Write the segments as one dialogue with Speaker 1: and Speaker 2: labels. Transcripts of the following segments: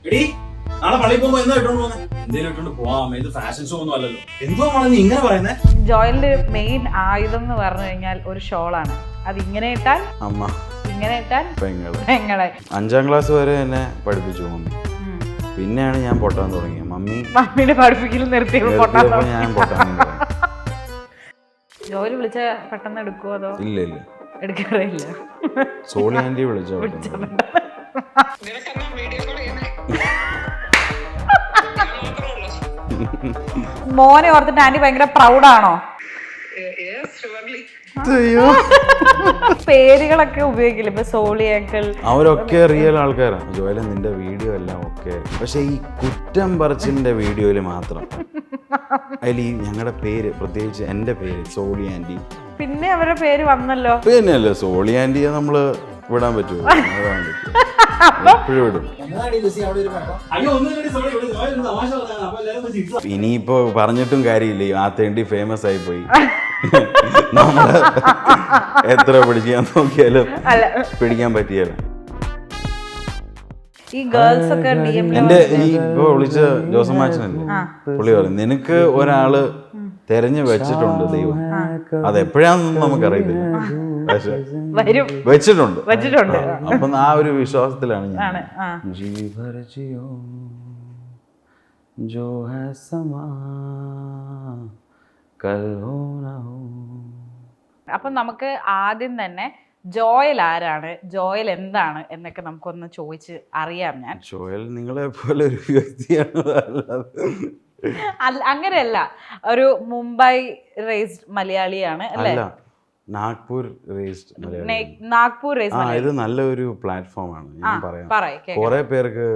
Speaker 1: നാളെ പള്ളിയിൽ പോകുമ്പോ എന്താ ഇട്ടോണ്ട് പോകുന്നത്? എന്തേലും ഇട്ടോണ്ട് പോവാം, ഇത് ഫാഷൻ ഷോ ഒന്നും അല്ലല്ലോ. എന്തുവാണ് നീ ഇങ്ങനെ പറയുന്നേ?
Speaker 2: ജോയലിന്റെ മെയിൻ ആയുധം എന്ന് പറഞ്ഞു കഴിഞ്ഞാൽ ഒരു ഷോളാണ്. അത് ഇങ്ങനെ ഇട്ടാൽ
Speaker 3: അമ്മ,
Speaker 2: ഇങ്ങനെ ഇട്ടാൽ പെങ്ങളെ.
Speaker 3: 5ാം ക്ലാസ് വരെ എന്നെ പഠിപ്പിച്ചു മമ്മി. പിന്നെയാണ് ഞാൻ പൊട്ടാൻ തുടങ്ങിയത്.
Speaker 2: മമ്മിയുടെ പഠിപ്പിക്കൽ നിർത്തിയപ്പോൾ
Speaker 3: ഞാൻ പൊട്ടാൻ തുടങ്ങി.
Speaker 2: ജോലി വിളിച്ച പെട്ടെന്ന് എടുക്കുവോ അതോ?
Speaker 3: ഇല്ല
Speaker 2: എടുക്കാറില്ല.
Speaker 3: സോളി ആന്റി വിളിച്ചോ.
Speaker 2: മോനെ ഓർത്തിട്ട് ആന്റി ഭയങ്കര പ്രൗഡാണോ? പേരുകളൊക്കെ ഉപയോഗിക്കില്ല ഇപ്പൊ സോളി അങ്കിൾ,
Speaker 3: അവരൊക്കെ റിയൽ ആൾക്കാരാണ്. ജോയല നിന്റെ വീഡിയോ എല്ലാം ഒക്കെ, പക്ഷെ ഈ കുറ്റം പറച്ചിലിന്റെ വീഡിയോയില് മാത്രം അതിൽ ഈ ഞങ്ങളുടെ പേര്, പ്രത്യേകിച്ച് എന്റെ പേര് സോളി ആന്റി,
Speaker 2: പിന്നെ അവരുടെ പേര് വന്നല്ലോ.
Speaker 3: പിന്നെയല്ലേ സോളി ആന്റിയെ നമ്മള് വിടാൻ പറ്റുമോ? എപ്പോഴും വിടും. ഇനിയിപ്പോ പറഞ്ഞിട്ടും കാര്യമില്ല, ആ തേണ്ടി ഫേമസ് ആയി പോയി. നമ്മള് എത്ര പിടിക്കാൻ നോക്കിയാലും പിടിക്കാൻ പറ്റിയല്ല.
Speaker 2: ഈ ഗേൾസ് ഒക്കെ
Speaker 3: എന്റെ ഈ ഇപ്പൊ വിളിച്ച ജോസമാച്ചനല്ലേ, പുള്ളി പറയും നിനക്ക് ഒരാള് തെരഞ്ഞു വെച്ചിട്ടുണ്ട് ദൈവം. അതെപ്പോഴാന്നൊന്നും നമുക്കറിയത്തില്ല, പക്ഷെ വെച്ചിട്ടുണ്ട്. അപ്പൊ ആ ഒരു വിശ്വാസത്തിലാണ് ഞാൻ.
Speaker 2: അപ്പൊ നമുക്ക് ആദ്യം തന്നെ ജോയൽ ആരാണ്, ജോയൽ എന്താണ് എന്നൊക്കെ നമുക്കൊന്ന് ചോദിച്ച് അറിയാം. ഞാൻ
Speaker 3: ജോയൽ നിങ്ങളെ പോലെ ഒരു വ്യക്തിയാണ്.
Speaker 2: അങ്ങനെയല്ല, ഒരു മുംബൈ റേസ്ഡ് മലയാളിയാണ് അല്ലേ?
Speaker 3: നാഗ്പൂർ റേസ്ഡ് ഇത് നല്ലൊരു പ്ലാറ്റ്ഫോമാണ്. ഞാൻ പറയാം, കുറെ പേർക്ക്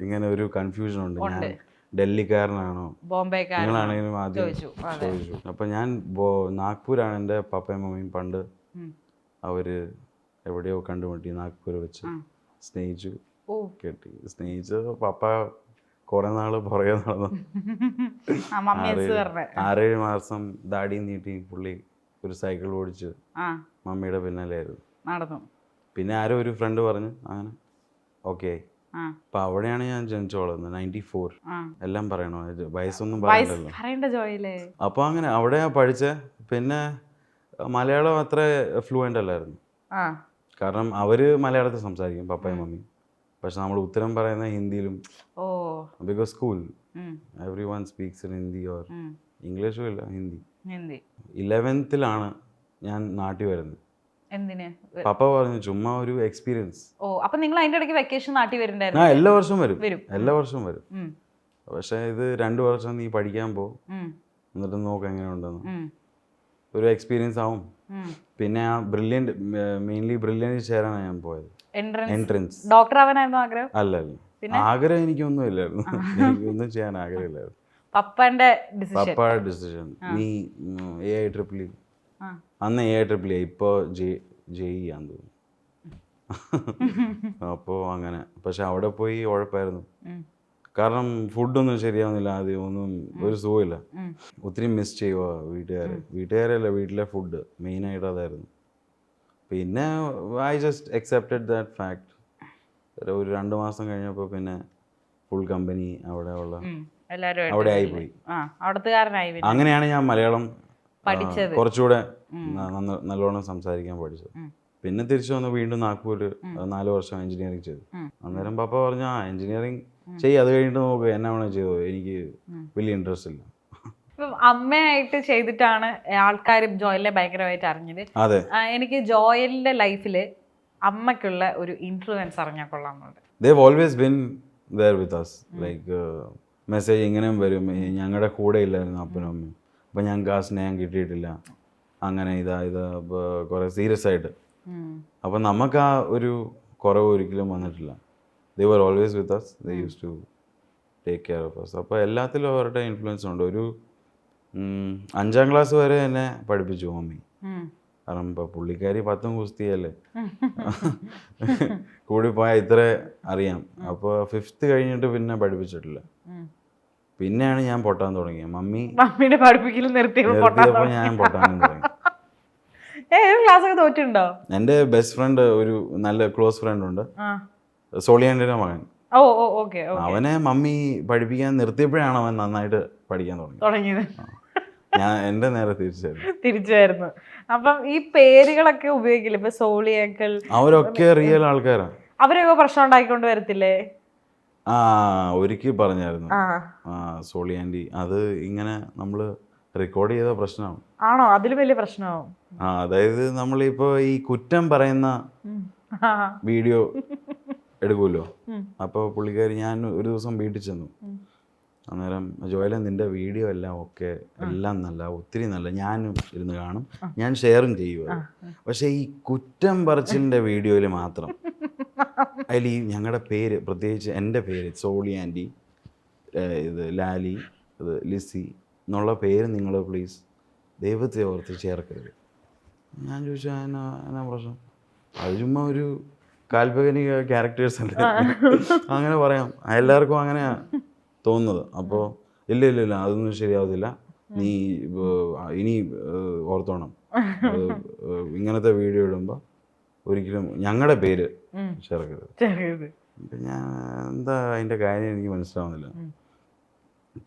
Speaker 3: ഇങ്ങനെ ഒരു കൺഫ്യൂഷൻ ഉണ്ട്. ഞാൻ ഡൽഹിക്കാരനാണോ നിങ്ങളാണെങ്കിലും ആദ്യം ചോദിച്ചു. അപ്പൊ ഞാൻ നാഗ്പൂരാണ്. എൻ്റെ പപ്പയും മമ്മിയും പണ്ട് അവര് എവിടെയോ കണ്ടുമുട്ടി, നാഗ്പൂർ വെച്ച് സ്നേഹിച്ചു, കെട്ടി. സ്നേഹിച്ച് പപ്പ കുറെ നാള് പുറകെ നടന്നു. 6-7 മാസം ദാടി നീട്ടി പുള്ളി ഒരു സൈക്കിൾ ഓടിച്ച് മമ്മിയുടെ പിന്നാലെയായിരുന്നു നടന്നു. പിന്നെ ആരോ ഒരു ഫ്രണ്ട് പറഞ്ഞു അങ്ങനെ ഓക്കെ. അപ്പൊ അവിടെയാണ് ഞാൻ ജനിച്ചു വളർന്നത്. 94. എല്ലാം പറയണോ? വയസ്സൊന്നും പറയണ്ടല്ലോ. അപ്പൊ അങ്ങനെ അവിടെയാ പഠിച്ച. പിന്നെ മലയാളം അത്ര ഫ്ലുവൻ്റ് അല്ലായിരുന്നു, കാരണം അവര് മലയാളത്തിൽ സംസാരിക്കും പപ്പയും മമ്മിയും, പക്ഷെ നമ്മൾ ഉത്തരം പറയുന്ന ഹിന്ദിയിലും. Because school every one speaks in Hindi or ഇംഗ്ലീഷും ഇല്ല, ഹിന്ദി. 11th ഞാൻ നാട്ടിൽ വരുന്നത്. പപ്പ പറഞ്ഞു ചുമ്മാ ഒരു എക്സ്പീരിയൻസ്.
Speaker 2: അപ്പൊ നിങ്ങൾ അതിന്റെ ഇടയ്ക്ക് വെക്കേഷൻ നാട്ടിൽ വരുന്നുണ്ടായിരുന്നു?
Speaker 3: എല്ലാ വർഷവും വരും. പക്ഷെ ഇത് 2 വർഷം നീ പഠിക്കാൻ പോ, എന്നിട്ട് നോക്ക് എങ്ങനെ ഉണ്ടെന്ന്. ഒരു എക്സ്പീരിയൻസ് ആവും. പിന്നെ ആ മെയിൻലി ബ്രില്യൻറ്റ് ചേരാനാണ് ഞാൻ പോയത്. എൻട്രൻസ്.
Speaker 2: ഡോക്ടർ ആവാനായിരുന്നു ആഗ്രഹം?
Speaker 3: അല്ല, ആഗ്രഹം എനിക്കൊന്നും ഇല്ലായിരുന്നു. എനിക്കൊന്നും ചെയ്യാൻ ആഗ്രഹമില്ലായിരുന്നു.
Speaker 2: പപ്പയുടെ
Speaker 3: ഡിസിഷൻ. നീ AIEEE, അന്ന് AIEEE, ഇപ്പൊ JEE ആന്ന് തോന്നുന്നു. അപ്പോ അങ്ങനെ. പക്ഷെ അവിടെ പോയി ഉഴപ്പായിരുന്നു, കാരണം ഫുഡൊന്നും ശരിയാവുന്നില്ല. ആദ്യം ഒന്നും ഒരു സുഖമില്ല. ഒത്തിരി മിസ് ചെയ്യുക വീട്ടുകാരല്ല, വീട്ടിലെ ഫുഡ് മെയിനായിട്ട് അതായിരുന്നു. പിന്നെ I just accepted that fact. ഒരു 2 മാസം കഴിഞ്ഞപ്പോൾ പിന്നെ ഫുൾ കമ്പനി അവിടെ ആയിപ്പോയി. അങ്ങനെയാണ് ഞാൻ മലയാളം കുറച്ചുകൂടെ നല്ലോണം സംസാരിക്കാൻ പഠിച്ചത്. പിന്നെ തിരിച്ചു വന്ന് വീണ്ടും നാഗ്പൂർ 4 വർഷം എഞ്ചിനീയറിംഗ് ചെയ്തു. അന്നേരം പപ്പ പറഞ്ഞു എഞ്ചിനീയറിംഗ് ചെയ്യ്, അത് കഴിഞ്ഞിട്ട് നോക്ക്, എന്നാ വേണോ ചെയ്തോ, എനിക്ക് വലിയ ഇൻട്രസ്റ്റ് ഇല്ല.
Speaker 2: അമ്മയായിട്ട് ചെയ്തിട്ടാണ് ആൾക്കാർ ജോയലിനെ ഭയങ്കരമായിട്ട് അറിഞ്ഞത്.
Speaker 3: അതെ,
Speaker 2: എനിക്ക് ജോയലിന്റെ ലൈഫില് അമ്മയ്ക്കുള്ള ഒരു ഇൻഫ്ലുവൻസ് അറിഞ്ഞാൽ കൊള്ളാമെന്നുണ്ട്.
Speaker 3: They've always been there with us. Like message ഇങ്ങനെയും വരും, ഞങ്ങളുടെ കൂടെ ഇല്ലായിരുന്നു അപ്പനും അമ്മയും, അപ്പം ഞങ്ങൾക്ക് ആ സ്നേഹം കിട്ടിയിട്ടില്ല, അങ്ങനെ ഇത് കുറേ സീരിയസ് ആയിട്ട്. അപ്പം നമുക്ക് ആ ഒരു കുറവ് ഒരിക്കലും വന്നിട്ടില്ല. They were always with us. They used to take care of us. അപ്പോൾ എല്ലാത്തിലും അവരുടെ ഇൻഫ്ലുവൻസ് ഉണ്ട്. ഒരു 5ാം ക്ലാസ് വരെ എന്നെ പഠിപ്പിച്ചു മമ്മി. കാരണം ഇപ്പം പുള്ളിക്കാരി 10 കുസ്തിയല്ലേ, കൂടി പോയാൽ ഇത്ര അറിയാം. അപ്പോൾ 5th കഴിഞ്ഞിട്ട് പിന്നെ പഠിപ്പിച്ചിട്ടില്ല. പിന്നെയാണ് ഞാൻ പൊട്ടാൻ തുടങ്ങിയത്.
Speaker 2: മമ്മിയുടെ പഠിപ്പിക്കൽ നിർത്തിയപ്പോൾ
Speaker 3: ഞാൻ പൊട്ടാനും തുടങ്ങി.
Speaker 2: ക്ലാസ്സൊക്കെ തോറ്റുണ്ടോ?
Speaker 3: എൻ്റെ ബെസ്റ്റ് ഫ്രണ്ട്, ഒരു നല്ല ക്ലോസ് ഫ്രണ്ട് ഉണ്ട്, സോളിയാൻ്റെ മകൻ.
Speaker 2: ഓ ഓ ഓക്കെ
Speaker 3: അവനെ മമ്മി പഠിപ്പിക്കാൻ നിർത്തിയപ്പോഴാണ് അവൻ നന്നായിട്ട് പഠിക്കാൻ
Speaker 2: തുടങ്ങിയത്.
Speaker 3: ഞാൻ എൻ്റെ നേരെ
Speaker 2: തിരിച്ചായിരുന്നു. അപ്പം ഈ പേരുകളൊക്കെ ഉപയോഗിക്കില്ല, ഇപ്പൊ സോളി അങ്കിൾ,
Speaker 3: അവരൊക്കെ റിയൽ ആൾക്കാരാണ്.
Speaker 2: അവരൊക്കെ പ്രശ്നം ഉണ്ടാക്കിക്കൊണ്ട് വരത്തില്ലേ?
Speaker 3: ആ ഒരിക്കൽ പറഞ്ഞായിരുന്നു സോളി ആൻറ്റി, അത് ഇങ്ങനെ നമ്മള് റെക്കോർഡ് ചെയ്ത പ്രശ്നമാണ്.
Speaker 2: ആണോ? അതിലും വലിയ പ്രശ്നമാവും.
Speaker 3: അതായത് നമ്മളിപ്പോ ഈ കുറ്റം പറയുന്ന വീഡിയോ എടുക്കുമല്ലോ, അപ്പോൾ പുള്ളിക്കാരി, ഞാൻ ഒരു ദിവസം വീട്ടിൽ ചെന്നു. അന്നേരം ജോയല നിന്റെ വീഡിയോ എല്ലാം ഒക്കെ എല്ലാം നല്ല, ഒത്തിരി നല്ല, ഞാനും ഇരുന്ന് കാണും, ഞാൻ ഷെയറും ചെയ്യുക. പക്ഷെ ഈ കുറ്റം പറച്ചിലിൻ്റെ വീഡിയോയിൽ മാത്രം അതിൽ ഈ ഞങ്ങളുടെ പേര്, പ്രത്യേകിച്ച് എൻ്റെ പേര് സോളി ആൻറ്റി, ഇത് ലാലി, ഇത് ലിസി എന്നുള്ള പേര് നിങ്ങൾ പ്ലീസ് ദൈവത്തെ ഓർത്ത് ചേർക്കരുത്. ഞാൻ ചോദിച്ചാൽ എന്നാ പ്രശ്നം? അത് ചുമ്മാ ഒരു കാൽപ്പനിക ക്യാരക്ടേഴ്സ് അല്ലേ, അങ്ങനെ പറയാം, എല്ലാവർക്കും അങ്ങനെയാണ് തോന്നുന്നത്. അപ്പോൾ ഇല്ല ഇല്ല ഇല്ല അതൊന്നും ശരിയാവത്തില്ല, നീ ഇനി ഓർത്തോണം, ഇങ്ങനത്തെ വീഡിയോ ഇടുമ്പോൾ ഒരിക്കലും ഞങ്ങളുടെ പേര് ചേർക്കരുത്. ഞാൻ എന്താ അതിൻ്റെ കാര്യം എനിക്ക് മനസ്സിലാവുന്നില്ല.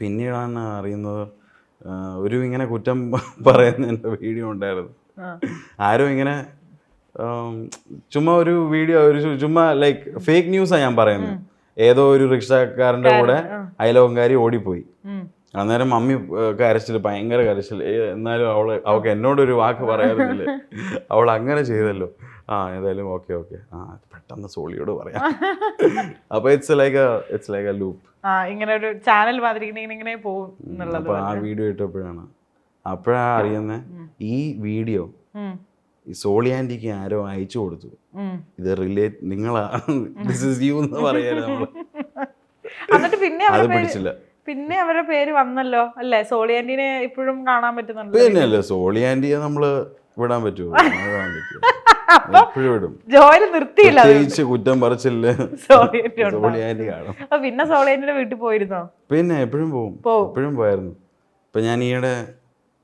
Speaker 3: പിന്നീടാണ് അറിയുന്നത് ഒരു ഇങ്ങനെ കുറ്റം പറയുന്ന എൻ്റെ വീഡിയോ ഉണ്ടായിരുന്നു. ആരും ഇങ്ങനെ ചുമ്മാ ഒരു വീഡിയോ, ഒരു ചുമ്മാ ലൈക്ക് ഫേക്ക് ന്യൂസാണ് ഞാൻ പറയുന്നത്. ഏതോ ഒരു റിക്ഷക്കാരൻ്റെ കൂടെ അയലോകംകാരി ഓടിപ്പോയി. അന്നേരം മമ്മി കരച്ചിൽ, ഭയങ്കര കരച്ചിൽ. എന്നാലും അവൾക്ക് എന്നോടൊരു വാക്ക് പറയാറില്ലേ, അവൾ അങ്ങനെ ചെയ്തല്ലോ. ഏതായാലും ഓക്കെ ഓക്കെ, പെട്ടെന്ന് സോളിയോട് പറയാം. അപ്പൊ ഇറ്റ്സ് ലൈക്ക് എ ലൂപ്പ്.
Speaker 2: ഇങ്ങനെ ഒരു ചാനൽ മാതിരി ഇങ്ങനെ പോകും.
Speaker 3: അപ്പൊ ആ വീഡിയോ ഇട്ടപ്പോഴാണ് അറിയുന്നത് ഈ വീഡിയോ ഈ സോളി ആൻറ്റിക്ക് ആരോ അയച്ചു കൊടുത്തു, ഇത് റിലേറ്റ് നിങ്ങളാ, ദിസ് ഈസ് യു എന്ന് പറയാറ് നമ്മള്.
Speaker 2: എന്നിട്ട്
Speaker 3: അത് പിടിച്ചില്ല.
Speaker 2: പിന്നെ അവരുടെ പേര് വന്നല്ലോ അല്ലേ? സോളി ആന്റിനെ ഇപ്പോഴും കാണാൻ പറ്റുന്നുണ്ട്.
Speaker 3: പിന്നെയല്ലേ സോളി ആന്റിയെ നമ്മള് വിടാൻ പറ്റുമോ? എപ്പോഴും വിടും.
Speaker 2: ജോലി നിർത്തിയില്ല,
Speaker 3: പ്രത്യേകിച്ച് കുറ്റം പറച്ചില്ല സോളി ആന്റി കാണും.
Speaker 2: പിന്നെ സോളി ആന്റിന്റെ വീട്ടിൽ പോയിരുന്നോ?
Speaker 3: പിന്നെ എപ്പോഴും എപ്പോഴും പോയായിരുന്നു. ഇപ്പൊ ഞാൻ ഈയിടെ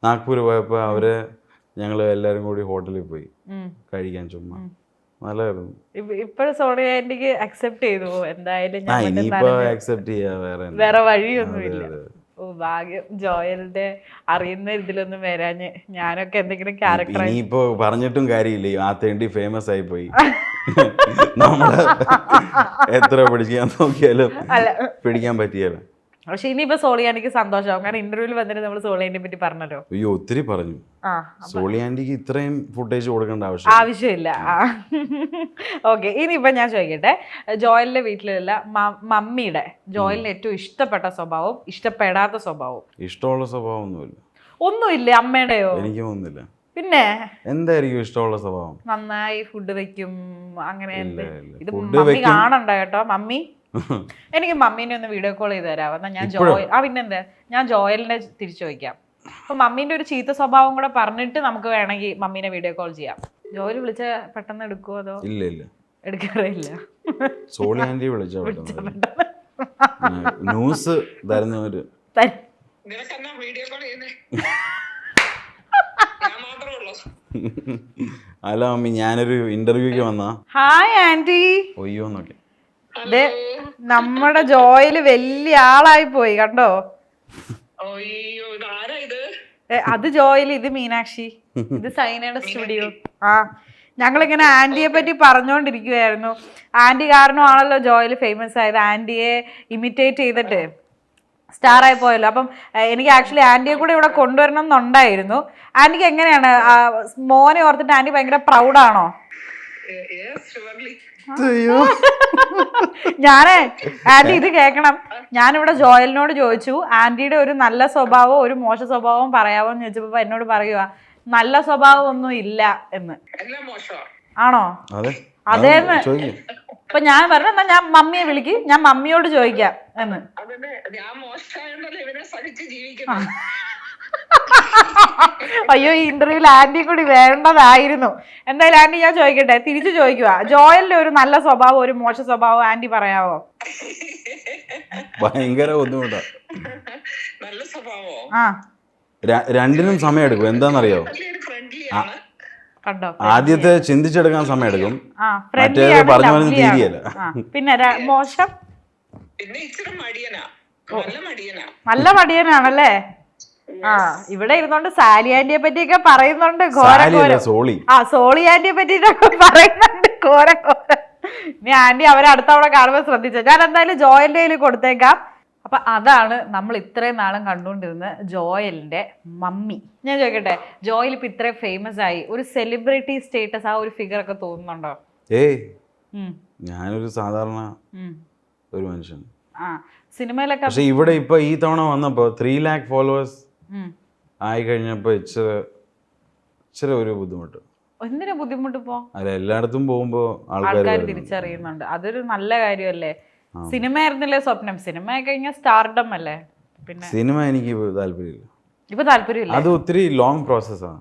Speaker 3: നാഗ്പൂർ പോയപ്പോ അവര് ഞങ്ങള് എല്ലാരും കൂടി ഹോട്ടലിൽ പോയി കഴിക്കാൻ, ചുമ്മാ നല്ലായിരുന്നു.
Speaker 2: ഇപ്പോഴും സോളി ആന്റിക്ക് അക്സെപ്റ്റ് ചെയ്തു എന്തായാലും?
Speaker 3: ഇനിയിപ്പോ അക്സെപ്റ്റ് ചെയ്യാ,
Speaker 2: വേറെ വഴിയൊന്നുമില്ല. ഓ ഭാഗ്യം, ജോയലിന്റെ അറിയുന്ന ഇതിലൊന്നും വരാഞ്ഞ്. ഞാനൊക്കെ എന്തെങ്കിലും ക്യാരക്ടർ
Speaker 3: ഇനിയിപ്പോ പറഞ്ഞിട്ടും കാര്യമില്ല, ആ തേണ്ടി ഫേമസ് ആയി പോയി. നമ്മള് എത്ര പിടിക്കാൻ നോക്കിയാലും പിടിക്കാൻ പറ്റിയല്ലോ.
Speaker 2: പക്ഷെ ഇനിയിപ്പോ സോളി ആന്റിക്ക് സന്തോഷമാവും, കാരണം ഇന്റർവ്യൂവിൽ വന്നിട്ട് നമ്മൾ സോളി ആന്റിയെ പറ്റി പറഞ്ഞല്ലോ.
Speaker 3: അയ്യോ ഒത്തിരി പറഞ്ഞു. സോളി ആന്റിക്ക് ഇത്രയും ഫുട്ടേജ് കൊടുക്കേണ്ട
Speaker 2: ആവശ്യമില്ല. ഓക്കെ, ഇനിയിപ്പോ ഞാൻ ചോദിക്കട്ടെ, ജോയലിന്റെ വീട്ടിലുള്ള മമ്മിയുടെ ജോയലിന് ഏറ്റവും ഇഷ്ടപ്പെട്ട സ്വഭാവം, ഇഷ്ടപ്പെടാത്ത സ്വഭാവം?
Speaker 3: ഇഷ്ടമുള്ള സ്വഭാവം
Speaker 2: ഒന്നുമില്ലേ അമ്മയുടെയോ?
Speaker 3: എനിക്ക് ഒന്നുമില്ല.
Speaker 2: പിന്നെ
Speaker 3: എന്തായിരിക്കും ഇഷ്ടമുള്ള സ്വഭാവം?
Speaker 2: നന്നായി ഫുഡ് വെക്കും, അങ്ങനെ. ഇത് മമ്മി കാണണ്ട കേട്ടോ, മമ്മി. എനിക്ക് മമ്മീനെ ഒന്ന് വീഡിയോ കോൾ ചെയ്ത് തരാമോ? എന്നാ ഞാൻ പിന്നെന്താ, ഞാൻ ജോയലിനെ തിരിച്ചു ചോദിക്കാം. അപ്പൊ മമ്മീന്റെ ഒരു ചീത്ത സ്വഭാവം കൂടെ പറഞ്ഞിട്ട് നമുക്ക് വേണമെങ്കിൽ മമ്മീനെ വീഡിയോ കോൾ ചെയ്യാം. ജോലി വിളിച്ച പെട്ടെന്ന് എടുക്കുവോ അതോ?
Speaker 3: ഇല്ല
Speaker 2: എടുക്കാറില്ല.
Speaker 3: സോളി ആന്റി വിളിച്ചോ ന്യൂസ് തരുന്നവര്. അല്ല മമ്മി, ഞാനൊരു ഇന്റർവ്യൂക്ക് വന്നാ.
Speaker 2: Hi aunty.
Speaker 3: ഒയ്യോ നോക്കെ,
Speaker 2: നമ്മുടെ ജോയല് വലിയ ആളായി പോയി കണ്ടോ? അത് ജോയല്, ഇത് മീനാക്ഷി, ഇത് സൈനയുടെ സ്റ്റുഡിയോ. ഞങ്ങളിങ്ങനെ ആന്റിയെ പറ്റി പറഞ്ഞുകൊണ്ടിരിക്കുവായിരുന്നു. ആന്റി കാരണമാണല്ലോ ജോയല് ഫേമസ് ആയത്. ആന്റിയെ ഇമിറ്റേറ്റ് ചെയ്തിട്ട് സ്റ്റാർ ആയി പോയല്ലോ. അപ്പം എനിക്ക് ആക്ച്വലി ആന്റിയെ കൂടെ ഇവിടെ കൊണ്ടുവരണം എന്നുണ്ടായിരുന്നു. ആന്റിക്ക് എങ്ങനെയാണ്, മോനെ ഓർത്തിട്ട് ആന്റി ഭയങ്കര പ്രൗഡാണോ? ഞാനേ ആന്റി ഇത് കേക്കണം, ഞാനിവിടെ ജോയലിനോട് ചോദിച്ചു ആന്റിയുടെ ഒരു നല്ല സ്വഭാവവും ഒരു മോശ സ്വഭാവവും പറയാവോ എന്ന് ചോദിച്ചപ്പോ എന്നോട് പറയുക നല്ല സ്വഭാവം ഒന്നും ഇല്ല എന്ന്. ആണോ? അതേന്ന്. അപ്പൊ ഞാൻ പറഞ്ഞു എന്നാ ഞാൻ മമ്മിയെ വിളിക്ക്, ഞാൻ മമ്മിയോട് ചോദിക്കാം എന്ന്. അയ്യോ, ഈ ഇന്റർവ്യൂവിൽ ആന്റി കൂടി വേണ്ടതായിരുന്നു. എന്തായാലും ആന്റി ഞാൻ ചോദിക്കട്ടെ, തിരിച്ചു ചോദിക്കുക, ജോയലിന്റെ ഒരു നല്ല സ്വഭാവം ഒരു മോശ സ്വഭാവം ആന്റി പറയാവോ?
Speaker 3: ഭയങ്കര ബുദ്ധിമുട്ടാ. രണ്ടിനും സമയം എടുക്കും. എന്താന്നറിയോ, ആദ്യത്തെ ചിന്തിച്ചെടുക്കാൻ സമയം എടുക്കും, മറ്റേത് പറഞ്ഞ രീതിയല്ല.
Speaker 2: പിന്നെ മോശം
Speaker 4: പിന്നെ ഇച്ചിരി മടിയനാ, നല്ല മടിയനാ.
Speaker 2: നല്ല മടിയനാണല്ലേ? ആ, ഇവിടെ ഇരുന്നോണ്ട് സാലി ആന്റിയെ പറ്റിയൊക്കെ പറയുന്നുണ്ട് ഘോരം. സോളി ആന്റിയെ പറ്റിട്ടൊക്കെ പറയുന്നുണ്ട് ഘോരം. ഇനി ആന്റി അവരെ അടുത്തവണ കാണുമ്പോൾ ശ്രദ്ധിച്ചോ. ഞാൻ എന്തായാലും ജോയലിന്റെ കയ്യിൽ കൊടുത്തേക്കാം. അപ്പൊ അതാണ് നമ്മൾ ഇത്രയും നാളും കണ്ടുകൊണ്ടിരുന്ന ജോയലിന്റെ മമ്മി. ഞാൻ ചോദിക്കട്ടെ, ജോയൽ ഇപ്പൊ ഇത്രയും ഫേമസ് ആയി, ഒരു സെലിബ്രിറ്റി സ്റ്റേറ്റസ് ആ ഒരു ഫിഗർ ഒക്കെ തോന്നുന്നുണ്ടോ?
Speaker 3: ഞാനൊരു സാധാരണ ഒരു മനുഷ്യൻ.
Speaker 2: സിനിമയിലൊക്കെ
Speaker 3: പക്ഷെ ഇവിടെ ഇപ്പൊ ഈ തവണ വന്നപ്പോ 3 lakh ഫോളോവേഴ്സ് ആയി കഴിഞ്ഞപ്പോ ഇച്ചിരി ഒരു ബുദ്ധിമുട്ട്.
Speaker 2: എന്തിനാ ബുദ്ധിമുട്ട്? പോ
Speaker 3: അല്ല, എല്ലായിടത്തും പോകുമ്പോ
Speaker 2: ആൾക്കാർ തിരിച്ചറിയുന്നുണ്ട്, അതൊരു നല്ല കാര്യമല്ലേ. സിനിമ ആയിരുന്നില്ലേ സ്വപ്നം? സിനിമ കഴിഞ്ഞാൽ സ്റ്റാർഡം അല്ലേ? പിന്നെ
Speaker 3: സിനിമ എനിക്ക് താല്പര്യമില്ല.
Speaker 2: ഇപ്പൊ താല്പര്യമില്ല.
Speaker 3: അത് ഒത്തിരി ലോങ് പ്രോസസ്സാണ്.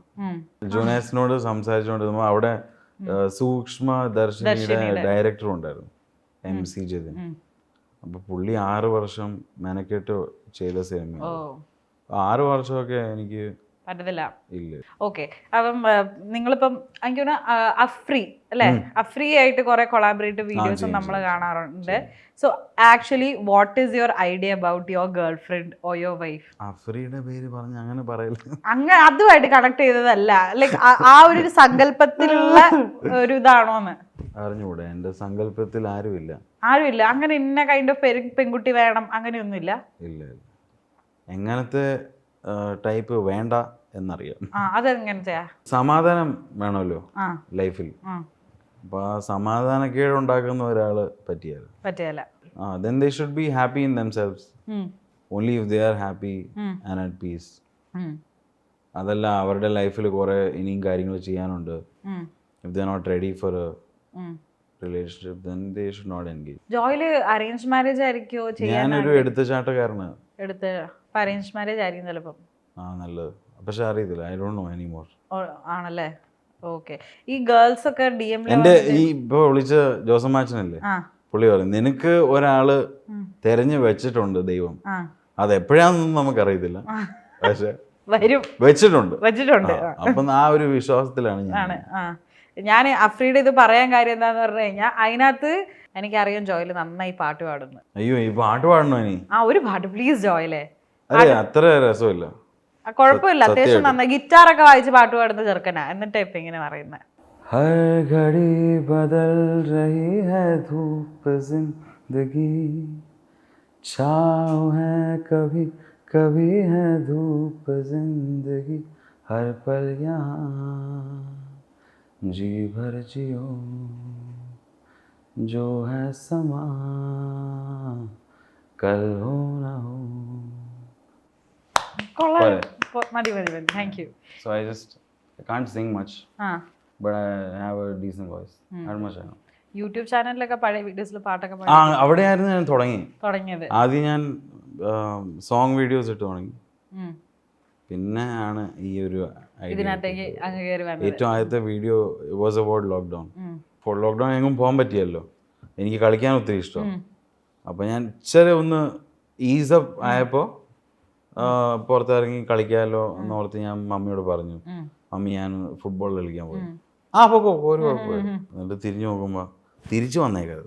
Speaker 3: ജൂനിയേഴ്സിനോട് സംസാരിച്ചുകൊണ്ടിരുന്നപ്പോ അവിടെ സൂക്ഷ്മ ദർശിനിയുടെ ഡയറക്ടറും ഉണ്ടായിരുന്നു, MC ജതിൻ. അപ്പൊ പുള്ളി 6 വർഷം മെനക്കെട്ട് ചെയ്ത സിനിമ. 6 വർഷമൊക്കെ എനിക്ക്
Speaker 2: പറ്റത്തില്ല.
Speaker 3: ഇല്ല.
Speaker 2: ഓക്കെ, അപ്പം നിങ്ങളിപ്പം എനിക്ക് തോന്നുന്നു അഫ്രീ അല്ലേ, അഫ്രീ ആയിട്ട് കുറെ കൊളാബറേറ്റീവ് വീഡിയോസും നമ്മൾ കാണാറുണ്ട്. So actually what is your idea about your girl friend or your wife?
Speaker 3: അഫ്രീയുടെ പേര് പറഞ്ഞ് അങ്ങനെ പറയല്,
Speaker 2: അങ്ങനെ അതുമായിട്ട് കണക്ട് ചെയ്തതല്ല, ലൈക്ക് ആ ഒരു സങ്കല്പത്തിലുള്ള ഒരു ഇതാണോന്ന്
Speaker 3: അറിഞ്ഞൂടെ. എന്റെ സങ്കല്പത്തിൽ ആരുമില്ല.
Speaker 2: അങ്ങനെ ഇന്ന കൈൻഡ് ഓഫ് പെൺകുട്ടി വേണം അങ്ങനെയൊന്നുമില്ല.
Speaker 3: ഇല്ല, എങ്ങനത്തെ ടൈപ്പ് വേണ്ട എന്നറിയാം.
Speaker 2: അതെങ്ങനത്തെയാ?
Speaker 3: സമാധാനം വേണമല്ലോ ലൈഫിൽ. അപ്പൊ ആ സമാധാനക്കേട് ഉണ്ടാക്കുന്ന ഒരാള് പറ്റിയാല then they should be happy in themselves. Only if they are happy and at peace. അതല്ല അവരുടെ ലൈഫിൽ കുറെ ഇനിയും കാര്യങ്ങൾ ചെയ്യാനുണ്ട്. If they are not ready for a relationship, then they should not engage.
Speaker 2: ജോയില് അറേഞ്ച് മാരേജ് ആയിരിക്കോ?
Speaker 3: ഞാനൊരു എടുത്തുചാട്ടക്കാരനാണ്.
Speaker 2: അറേഞ്ച് മാരേജ് ആയിരിക്കും ചിലപ്പം
Speaker 3: നല്ലത്. പക്ഷെ അറിയത്തില്ല, ഐ ഡോണ്ട് നോ എനിമോർ.
Speaker 2: ആണല്ലേ? ഓക്കെ. ഈ ഗേൾസ് ഒക്കെ DM
Speaker 3: എന്റെ ഈ ഇപ്പൊ വിളിച്ച ജോസമാച്ചനല്ലേ, പുള്ളി പറയും നിനക്ക് ഒരാള് തെരഞ്ഞു വെച്ചിട്ടുണ്ട് ദൈവം. അത് എപ്പോഴാന്നൊന്നും നമുക്കറിയത്തില്ല, പക്ഷെ വെച്ചിട്ടുണ്ട്. അപ്പം ആ ഒരു വിശ്വാസത്തിലാണ്
Speaker 2: ഞാൻ അഫ്രീഡ് ഇത് പറയാൻ കാര്യം എന്താന്ന് പറഞ്ഞു കഴിഞ്ഞാൽ, അതിനകത്ത് എനിക്കറിയാം ജോയില് നന്നായി പാട്ട് പാടുന്നു.
Speaker 3: അയ്യോ, ഈ പാട്ട് പാടണോ ഇനി?
Speaker 2: ഒരു പാട്ട് പ്ലീസ് ജോയിലേ.
Speaker 3: അതെ, അത്ര രസമില്ല.
Speaker 2: കുഴപ്പമില്ല, അത്യാവശ്യം നന്നായി ഗിറ്റാറൊക്കെ വായിച്ച് പാട്ട് പാടുന്ന ചെറുക്കനാ. എന്നിട്ട് ഇപ്പൊ ഇങ്ങനെ പറയുന്നത്
Speaker 3: ഹർ ഘടി ബദൽ രഹി ഹൈ ധൂപ് ജിന്ദഗി ഛാവ് ഹൈ കഭി കഭി ഹൈ ധൂപ് ജിന്ദഗി ഹർ പൽ യഹാൻ जी भर जियो जो है समा कल हो ना हो.
Speaker 2: മതി. Thank you.
Speaker 3: So I can't sing much, but I have a decent voice. Not much I know.
Speaker 2: YouTube ചാനലിലൊക്കെ പഴയ വീഡിയോസിൽ പാട്ടൊക്കെ
Speaker 3: അവിടെയായിരുന്നു ഞാൻ തുടങ്ങിയത്. ആദ്യം ഞാൻ സോങ് വീഡിയോസ് ഇട്ട് തുടങ്ങി. പിന്നെ ആണ് ഈ ഒരു
Speaker 2: ഇതിനകത്തേക്ക്
Speaker 3: ഏറ്റവും ആദ്യത്തെ video was about lockdown. Lockdown എങ്ങും പോകാൻ പറ്റിയല്ലോ, എനിക്ക് കളിക്കാൻ ഒത്തിരി ഇഷ്ടം. അപ്പോൾ ഞാൻ ഇച്ചിരി ഒന്ന് ഈസപ്പ് ആയപ്പോൾ പുറത്തിറങ്ങി കളിക്കാമല്ലോ എന്നോർത്ത് ഞാൻ മമ്മിയോട് പറഞ്ഞു, മമ്മി ഞാൻ ഫുട്ബോൾ കളിക്കാൻ പോയി. പോക്കോ, ഒരു കുഴപ്പമില്ല. എന്നിട്ട് തിരിഞ്ഞു നോക്കുമ്പോൾ തിരിച്ചു വന്നേക്കത്.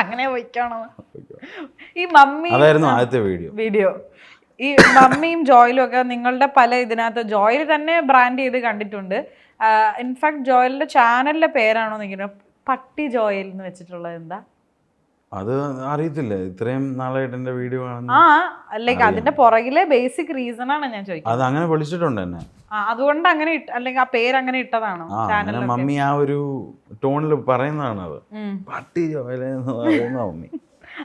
Speaker 2: അങ്ങനെ പോയിക്കാണോ? ഈ മമ്മി
Speaker 3: അതായിരുന്നു ആദ്യത്തെ വീഡിയോ.
Speaker 2: ഈ മമ്മിയും ജോയിലും ഒക്കെ നിങ്ങളുടെ പല ഇതിനകത്ത് ജോയിൽ തന്നെ ബ്രാൻഡ് ചെയ്ത് കണ്ടിട്ടുണ്ട്. ഇൻഫാക്ട് ജോയിലിന്റെ ചാനലിന്റെ പേരാണോ നിൽക്കുന്നത് പട്ടി ജോയിൽ എന്ന് വെച്ചിട്ടുള്ളത്? എന്താ
Speaker 3: അത് അറിയത്തില്ല, ഇത്രയും നാളായിട്ട് എന്റെ വീഡിയോ കാണുന്നു.
Speaker 2: ലൈക്ക് അതിന്റെ പുറകിലെ ബേസിക് റീസൺ ആണ് ഞാൻ ചോദിക്കുന്നത്.
Speaker 3: അത് അങ്ങനെ വിളിച്ചിട്ടുണ്ട് എന്നെ,
Speaker 2: അതുകൊണ്ട് അങ്ങനെ അല്ലെങ്കിൽ ആ പേര് അങ്ങനെ ഇട്ടതാണോ?
Speaker 3: മമ്മി ആ ഒരു ടോണിൽ പറയുന്നതാണ് അത്, പട്ടി ജോയിൽ എന്ന് പറയുന്ന മമ്മി.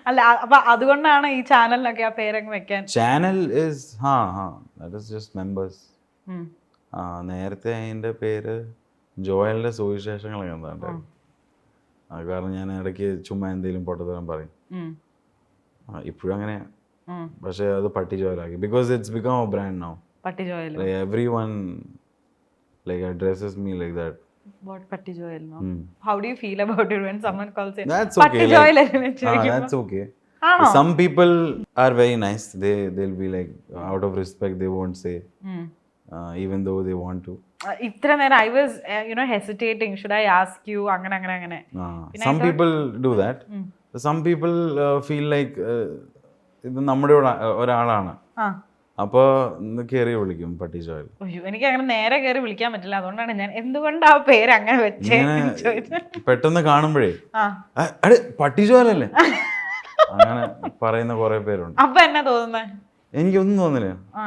Speaker 2: അല്ല, അപ്പൊ അതുകൊണ്ടാണ് ഈ ചാനലിനൊക്കെ ആ പേരങ്ങ് വെക്കാൻ.
Speaker 3: Channel just members. നേരത്തെ അതിന്റെ പേര് ജോയലിന്റെ സുവിശേഷങ്ങളൊക്കെ എന്താണ്ട്. അത് കാരണം ഞാൻ ഇടയ്ക്ക് ചുമ്മാ എന്തെങ്കിലും പൊട്ടത്തരം പറയും. ഇപ്പോഴും അങ്ങനെ, പക്ഷെ അത് പട്ടി ജോയലാക്കി. Because it's become a brand now.
Speaker 2: പട്ടി Joel.
Speaker 3: Everyone like addresses me like that.
Speaker 2: What Patti Joel? No. How do you feel about it when someone calls you
Speaker 3: Patti
Speaker 2: Joel?
Speaker 3: That's okay. Some people are very nice. They'll be like, out of respect they won't say, even though they want to.
Speaker 2: ഇത്ര നേരം I was hesitating, should I ask you? അങ്ങനെ.
Speaker 3: Some people do that. Some people feel like ഇത് നമ്മുടെ ഒരാളാണ്,
Speaker 2: ആ
Speaker 3: അപ്പോൾ കയറി വിളിക്കും പട്ടി ജോയൽ.
Speaker 2: അയ്യോ, എനിക്ക് അങ്ങനെ നേരെ കയറി വിളിക്കാൻ പറ്റില്ല, അതുകൊണ്ടാണ് ഞാൻ എന്തുകൊണ്ട് ആ പേര് അങ്ങനെ വെച്ചേ
Speaker 3: ഇങ്ങനെ പെട്ടെന്ന് കാണുമ്പോഴേ
Speaker 2: ആ
Speaker 3: അടെ പട്ടി ജോയലല്ലേ അങ്ങനെ പറയുന്ന കുറെ പേരുണ്ട്.
Speaker 2: അപ്പൊ എന്നാ തോന്നുന്നത്?
Speaker 3: എനിക്കൊന്നും തോന്നില്ല,
Speaker 2: ആ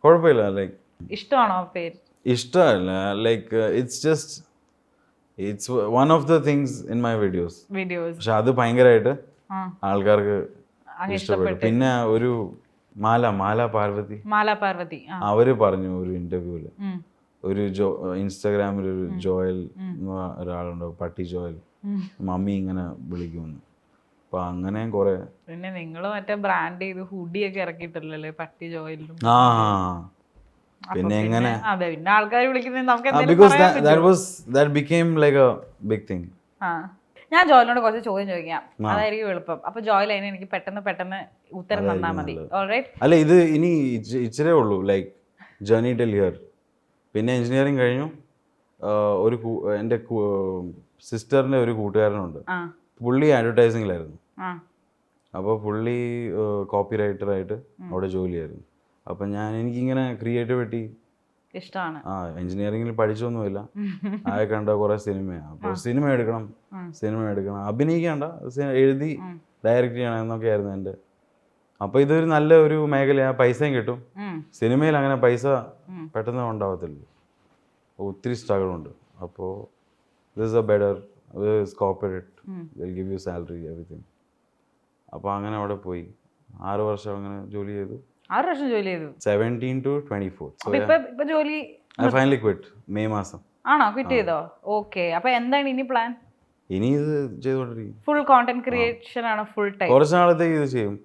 Speaker 3: കുഴപ്പമില്ല. ലൈക്ക്
Speaker 2: ഇഷ്ടമാണോ ആ പേര്?
Speaker 3: ഇഷ്ടമല്ല, like it's one of the things in my videos. പക്ഷെ അത് ഭയങ്കരമായിട്ട് ആൾക്കാർക്ക് ഇഷ്ടപ്പെട്ടു. പിന്നെ ഒരു മാല പാർവതി അവര് പറഞ്ഞു ഒരു ഇന്റർവ്യൂല്, ഒരു ഇൻസ്റ്റാഗ്രാമിൽ ഒരു ജോയൽ ഒരാളുണ്ട്, പട്ടി ജോയൽ, മമ്മി ഇങ്ങനെ വിളിക്കുമെന്ന്. അപ്പൊ അങ്ങനെ കുറെ.
Speaker 2: പിന്നെ നിങ്ങൾ മറ്റേ ബ്രാൻഡ് ചെയ്ത് ഹുഡിയൊക്കെ ഇറക്കിയിട്ടല്ലേ പട്ടി ജോയിലും.
Speaker 3: ആ പിന്നെ എങ്ങനെ,
Speaker 2: അതെ, പിന്നെ ആൾക്കാർ വിളിക്കുന്നത് നമുക്ക്
Speaker 3: because that became like a big thing.
Speaker 2: ഞാൻ ജോയിലിനോട് കുറച്ച് ചോദ്യം ചോദിക്കാം, അതായിരിക്കും എളുപ്പം. അപ്പൊ ജോയിൽ അതിന് എനിക്ക് പെട്ടെന്ന് ഉത്തരം തന്നാ മതി. ഓൾറൈറ്റ്?
Speaker 3: അല്ല, ഇത് ഇനി ഇച്ചിരേ ഉള്ളൂ, ലൈക്ക് ജേർണി ടിൽ ഹിയർ. പിന്നെ എഞ്ചിനീയറിംഗ് കഴിഞ്ഞു. ഒരു എൻ്റെ സിസ്റ്ററിൻ്റെ ഒരു കൂട്ടുകാരനുണ്ട്, പുള്ളി അഡ്വർടൈസിങ്ങിലായിരുന്നു. അപ്പോൾ പുള്ളി കോപ്പി റൈറ്ററായിട്ട് അവിടെ ജോലിയായിരുന്നു. അപ്പം എനിക്കിങ്ങനെ ക്രിയേറ്റിവിറ്റി
Speaker 2: ഇഷ്ടമാണ്.
Speaker 3: എഞ്ചിനീയറിംഗിൽ പഠിച്ചൊന്നുമില്ല, ആകെ കണ്ട കുറെ സിനിമയാണ്. അപ്പോൾ സിനിമ എടുക്കണം, അഭിനയിക്കണ്ട, എഴുതി ഡയറക്റ്റ് ചെയ്യണം എന്നൊക്കെയായിരുന്നു എൻ്റെ. അപ്പോൾ ഇതൊരു നല്ല ഒരു മേഖലയാണ്, പൈസയും കിട്ടും. സിനിമയിൽ അങ്ങനെ പൈസ പെട്ടെന്ന് ഉണ്ടാവത്തില്ല, ഒത്തിരി സ്ട്രഗിളുണ്ട്. അപ്പോൾ this A better, corporate, will give you salary everything. അപ്പോൾ അങ്ങനെ അവിടെ പോയി 6 വർഷം അങ്ങനെ ജോലി ചെയ്തു.
Speaker 2: 6 വർഷം ജോലി ചെയ്തു.
Speaker 3: 17 to 24.
Speaker 2: ഇപ്പൊ ജോലി
Speaker 3: I finally quit മെയ് മാസം.
Speaker 2: ആണോ? ക്വിറ്റ് ചെയ്തോ? ഓക്കെ. അപ്പൊ എന്താണ് ഇനി പ്ലാൻ?
Speaker 3: ഇനി ഇത് ചെയ്തോണ്ടിരിക്കും.
Speaker 2: ഫുൾ കോണ്ടന്റ് ക്രിയേഷൻ ആണ് ഫുൾ ടൈം?
Speaker 3: കുറച്ച് നാളത്തേക്ക് ഇത് ചെയ്യും,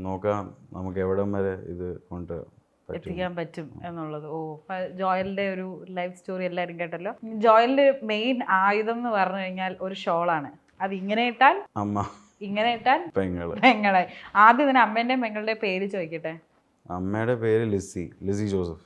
Speaker 3: നോക്കാം നമുക്ക് എവിടം വരെ ഇത് കൊണ്ട്
Speaker 2: എത്തിക്കാൻ പറ്റും എന്നുള്ളത്. ജോയലിന്റെ ഒരു ലൈഫ് സ്റ്റോറി എല്ലാവരും കേട്ടല്ലോ. ജോയലിന്റെ മെയിൻ ആയുധം എന്ന് പറഞ്ഞു കഴിഞ്ഞാൽ ഒരു ഷോളാണ്. അത് ഇങ്ങനെ ഇട്ടാൽ
Speaker 3: അമ്മ, ഇങ്ങനെ ഇട്ടാൽ
Speaker 2: പെങ്ങളെ. ആദ്യം ഇതിന് അമ്മേന്റെയും പെങ്ങളുടെ പേര് ചോദിക്കട്ടെ.
Speaker 3: അമ്മയുടെ പേര് ലിസി ജോസഫ്,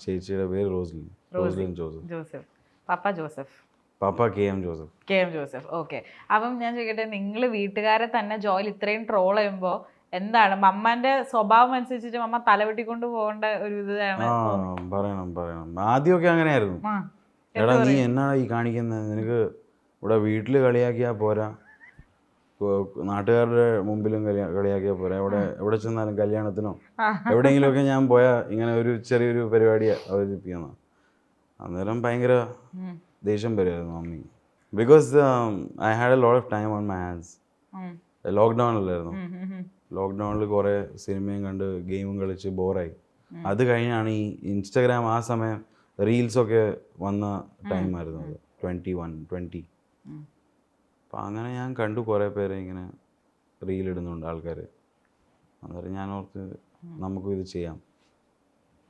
Speaker 3: ചേച്ചിയുടെ പേര് റോസ്ലിൻ
Speaker 2: ജോസഫ്. പപ്പ ജോസഫ്.
Speaker 3: പാപ്പ KM ജോസഫ്.
Speaker 2: ഓക്കെ. അപ്പം ഞാൻ ചോദിക്കട്ടെ, നിങ്ങൾ വീട്ടുകാരെ തന്നെ ജോയൽ ഇത്രയും ട്രോൾ ചെയ്യുമ്പോൾ എന്താണ് മമ്മന്റെ സ്വഭാവം അനുസരിച്ചിട്ട് മമ്മ തലവെട്ടിക്കൊണ്ട് പോകേണ്ട ഒരു ഇതാണ്?
Speaker 3: പറയണം. ആദ്യമൊക്കെ അങ്ങനെയായിരുന്നു. എടാ നീ എന്നാണ് ഈ കാണിക്കുന്നത്, നിനക്ക് ഇവിടെ വീട്ടിൽ കളിയാക്കിയാ പോരാ, നാട്ടുകാരുടെ മുമ്പിലും കളിയാക്കിയാൽ പോരാ, എവിടെ ചെന്നാലും കല്യാണത്തിനോ എവിടെയെങ്കിലുമൊക്കെ ഞാൻ പോയാൽ ഇങ്ങനെ ഒരു ചെറിയൊരു പരിപാടി അവതരിപ്പിക്കുന്ന. അന്നേരം ഭയങ്കര ദേഷ്യം വരുമായിരുന്നു mummy. Because I had a lot of time on my hands. ലോക്ക്ഡൗണിലായിരുന്നു. ലോക്ക്ഡൗണിൽ കുറേ സിനിമയും കണ്ട് ഗെയിമും കളിച്ച് ബോറായി. അത് കഴിഞ്ഞാണ് ഈ ഇൻസ്റ്റഗ്രാം, ആ സമയം റീൽസൊക്കെ വന്ന ടൈമായിരുന്നു അത്, 20. അപ്പം അങ്ങനെ ഞാൻ കണ്ടു കുറേ പേരെ ഇങ്ങനെ റീലിടുന്നുണ്ട് ആൾക്കാർ. അന്നേരം ഞാൻ ഓർത്ത് നമുക്കും ഇത് ചെയ്യാം.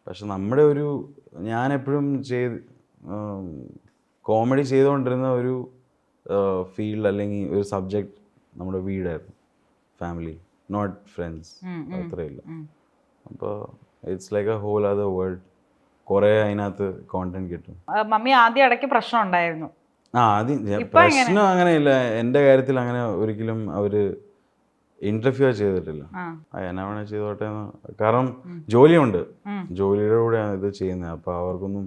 Speaker 3: പക്ഷെ നമ്മുടെ ഞാൻ എപ്പോഴും കോമഡി ചെയ്തുകൊണ്ടിരുന്ന ഒരു ഫീൽഡ് അല്ലെങ്കിൽ ഒരു സബ്ജക്റ്റ് നമ്മുടെ വീടായിരുന്നു, ഫാമിലി, നോട്ട് ഫ്രണ്ട്സ്, അത്രയില്ല. അപ്പോൾ it's like a whole other world. കുറേ അതിനകത്ത് കോണ്ടന്റ് കിട്ടും.
Speaker 2: മമ്മി ആദ്യം ഇടയ്ക്ക് പ്രശ്നം ഉണ്ടായിരുന്നു.
Speaker 3: ആദ്യം പ്രശ്നം അങ്ങനെയില്ല, എൻ്റെ കാര്യത്തിൽ അങ്ങനെ ഒരിക്കലും അവര് ഇന്റർഫിയർ ചെയ്തിട്ടില്ല. എന്നാ വേണേ ചെയ്തോട്ടെ എന്ന്. കാരണം ജോലിയുണ്ട്, ജോലിയുടെ കൂടെയാണ് ഇത് ചെയ്യുന്നത്. അപ്പൊ അവർക്കൊന്നും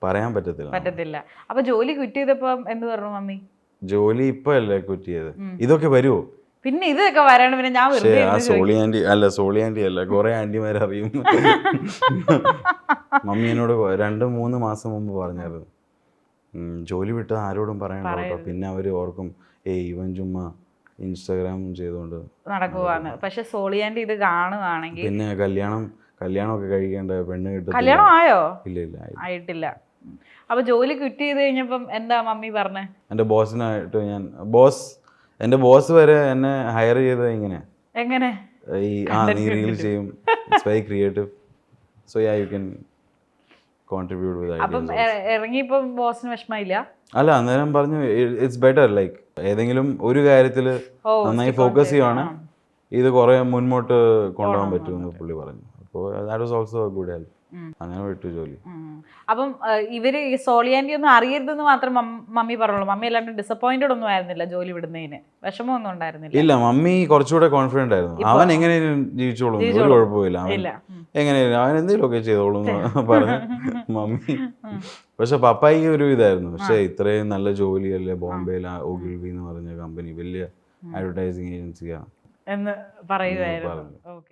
Speaker 3: പറയാൻ പറ്റത്തില്ല.
Speaker 2: അപ്പൊ ജോലി ക്വിറ്റ് ചെയ്തപ്പോ എന്ത് പറഞ്ഞു മമ്മി?
Speaker 3: ജോലി ഇപ്പൊ അല്ലേ ക്വിറ്റ് ചെയ്ത്, ഇതൊക്കെ വരുമോ?
Speaker 2: പിന്നെ ഇതൊക്കെ വരാണ്. പിന്നെ ഞാൻ
Speaker 3: സോളി ആന്റി അല്ല, കുറെ ആന്റിമാരെ അറിയും. മമ്മി എന്നോട് 2-3 മാസം മുമ്പ് പറഞ്ഞായിരുന്നു, ജോലി വിട്ട് ആരോടും പറയണ്ട കേട്ടോ, പിന്നെ അവര് ഓർക്കും ഇവൻ ചുമ്മാ ഇൻസ്റ്റാഗ്രാം ചെയ്തോണ്ട്
Speaker 2: നടക്കുവാന്ന്. പക്ഷെ സോളിയാന്റെ ഇത് കാണുവാണെങ്കിൽ
Speaker 3: പിന്നെ കല്യാണമൊക്കെ കഴിക്കേണ്ട പെണ്ണ് കിട്ടും.
Speaker 2: കല്യാണം ആയോ?
Speaker 3: ഇല്ല
Speaker 2: ആയിട്ടില്ല. അപ്പൊ ജോലി ക്വിറ്റ് ചെയ്ത് കഴിഞ്ഞപ്പം എന്താ മമ്മി പറഞ്ഞേ?
Speaker 3: എന്റെ ബോസിനായിട്ട് എന്റെ ബോസ് വരെ എന്നെ ഹയർ ചെയ്തത് എങ്ങനെ നീ റീൽ ചെയ്യും, it's very creative, so you can contribute with ideas.
Speaker 2: അപ്പം ഇറങ്ങിയപ്പോൾ ബോസിന് വിഷമമില്ല?
Speaker 3: അല്ല, അന്നേരം പറഞ്ഞു ഇറ്റ്സ് ബെറ്റർ, ലൈക്ക് ഏതെങ്കിലും ഒരു കാര്യത്തിൽ നന്നായി ഫോക്കസ് ചെയ്യുവാണ്, ഇത് കുറെ മുന്നോട്ട് കൊണ്ടുപോകാൻ പറ്റുമെന്ന് പുള്ളി പറഞ്ഞു. അപ്പോൾ that was also A good help. അങ്ങനെ വിട്ടു ജോലി.
Speaker 2: അപ്പം ഇവര് ഈ സോളി ആന്റി ഒന്നും അറിയരുതെന്ന് മാത്രം മമ്മി പറഞ്ഞോളൂ. മമ്മി അല്ലാണ്ട് ഡിസപ്പോയിന്റഡ് ഒന്നും ആയിരുന്നില്ല ജോലി വിടുന്നതിന്? വിഷമമൊന്നും ഉണ്ടായിരുന്നില്ല?
Speaker 3: ഇല്ല, മമ്മി കുറച്ചുകൂടെ കോൺഫിഡന്റ് ആയിരുന്നു. അവൻ എങ്ങനെയും ജീവിച്ചോളും, ഒരു കുഴപ്പമില്ല, അവൻ എങ്ങനെയും അവൻ എന്തെങ്കിലുമൊക്കെ ചെയ്തോളും എന്ന് പറഞ്ഞു മമ്മി. പക്ഷെ പപ്പായിക്ക് ഒരു ഇതായിരുന്നു, പക്ഷെ ഇത്രയും നല്ല ജോലിയല്ലേ ബോംബെയിലെ ഓഗിൽവി എന്ന് പറഞ്ഞ കമ്പനി, വലിയ അഡ്വർടൈസിങ് ഏജൻസിയാ
Speaker 2: എന്ന് പറയുമായിരുന്നു. ഓക്കെ.